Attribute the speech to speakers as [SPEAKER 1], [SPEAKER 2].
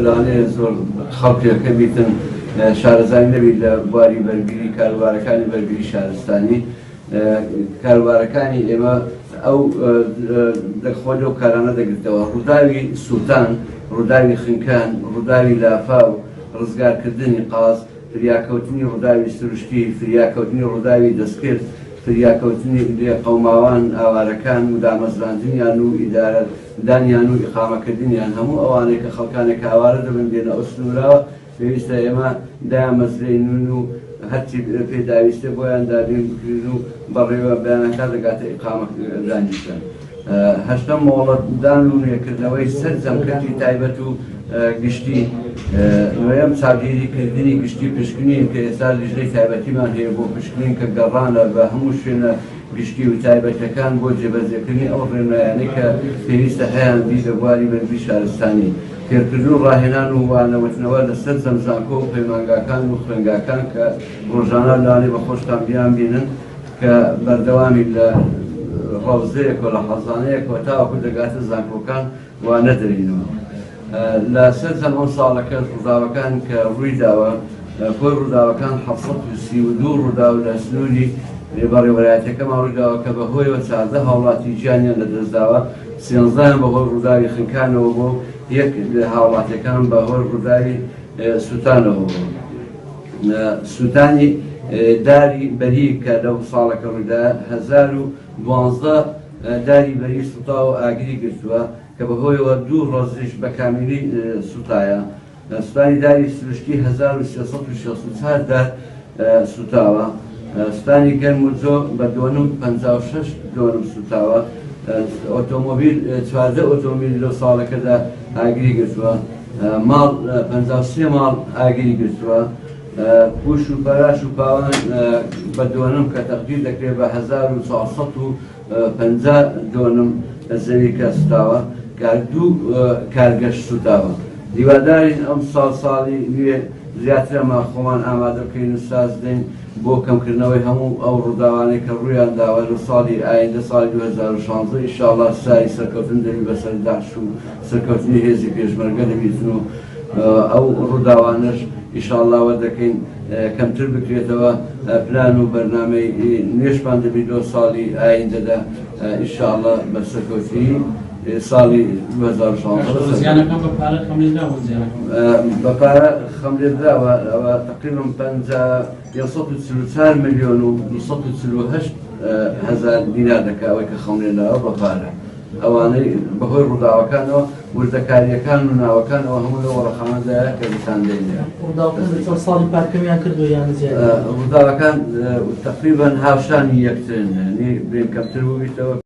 [SPEAKER 1] لەوانەیە زۆر خەڵکێکە بیتن شارەزای نەبی لە بواری بەرگری کاروبارەکانی بەرگری شارستانی کاروبارەکانی ئێمە ئەو خۆ لەو کارانە دەگرێتەوە ڕووداوی سووتان، ڕووداوی خنکان، ڕووداوی لافا و ڕزگارکردنی قاز، فریاکەوتنی ڕووداوی سروشتی، فریاکەوتنی ڕووداوی دەستکرد، فریاکەوتنی قەوماوان ئاوارەکان و دامەزراندنیان و ئیدارەدانیان و ئیقامەکردنیان هەموو ئەوانەیە کە خەڵکانێک ئاوارە دەبن دێنە ئەو سنوورەوە پێویستە ئێمە دامەزرێنن و هەرچی پێداویستە بۆیان دابین بکرین و بەڕێوە بەیانەکان دەگاتە ئیقامەدانیشتن. هەشتم مۆڵەتدان و نوێکردنەوەی سەر جەمکردی تایبەت و گشتی. نوێیەم چاودێریکردنی گشتی پشکنین کە ئێستا لیژنەی تایبەتیمان هەیە بۆ پشکنین کە گەڕانە بە هەموو شوێنە گشتی و تایبەتەکان بۆ جێبەجێکردنی ئەو ڕێنمایانەی کە پێویستە هەیان بی لە بواری بەرگری شارستانی. فێرکردن و ڕاهێنان و وانەوتنەوە لەسەر زەمزانکۆ و پەیمانگاکان و خوێنگاکان کە ڕۆژانە لەوانەیە بە خۆشتان بیان بینن کە بەردەوامی لە ڕەوزەیەک و لە حەزانەیەکەوە تاوەکو دەگاتە زانکۆکان وا نەدەرینەوە. لە سەر ئەم ساڵەکە ڕووداوەکان کە ڕووی داوە کۆی ڕووداوەکان 732 ڕوودا و لە سنووری بەڕێوەبەرایەتەکەمان ڕوویداوە کە بەهۆیەوە 14 هاوڵاتی گیانیان لەدەستداوە، 13 بەهۆی ڕووداوی خنکانەوە بۆ یەک لە هاوڵاتیەکان بەهۆی ڕووداوی سووتانەوە بوو. سووتانی داری بەری کە لەو ساڵەکە ڕوویدا 1012 داری بەری سووتا و ئاگری گرتووە کە بەهۆیەوە دوو ڕۆژیش بە کامیلی سووتایە. سووتانی داری سروشتی 1364 دار سووتاوە. سووتانی گەرم و جۆ بە 56 دۆنم سووتاوە. ئۆتۆمۆبیل 14 ئۆتۆمۆبیل لەو ساڵەکەدا ئاگری گرتووە. ماڵ 53 ماڵ ئاگری گرتووە. پوش و پەراش و پاوان بە دۆنم کە تەقدیر دەکرێت بە 1450 دۆنم زەوی کە سووتاوە، دوو کارگەشت سووتاوە. دیوادارین ئەم ساڵی نوێ زیاترەمە خۆمان ئامادە بکەین و ساز دەین بۆ کەمکردنەوەی هەموو ئەو ڕووداوانەی کە ڕوویان داوە لە ساڵی ئایندە ساڵی 2016 ئینشاڵڵا ساری سەرکەوتن دەبی بەسەر داعش و سەرکەوتنی هێزی پێشمەرگە دەبیتن و ئەو ڕووداوانەش ئینشاڵڵا وەردەکەین کەمتر بکرێتەوە. پلان و بەرنامەی نوێشمان دەبی لۆ ساڵی ئایندەدا ئینشاڵڵا بە سەرکەوتنی ساڵی 2016 بە پارە خەملێدراوە. ئەوە تقریباً 134 ملیۆن و 248 هەزار دینار دەکا ئەوەی کە خەملێنراوە بە پارە. ئەوانەی بەهۆی ڕووداوەکانەوە وردەکاریەکان و ناوەکانەوە هەموو لە وەڕەخانەدایە کە دیسان دەینێ.
[SPEAKER 2] ساڵی پارکەمیان کردو یان
[SPEAKER 1] ڕووداوەکان تقریباً هاوشانی یەکترن، بێن کەمتر بوویتەوە.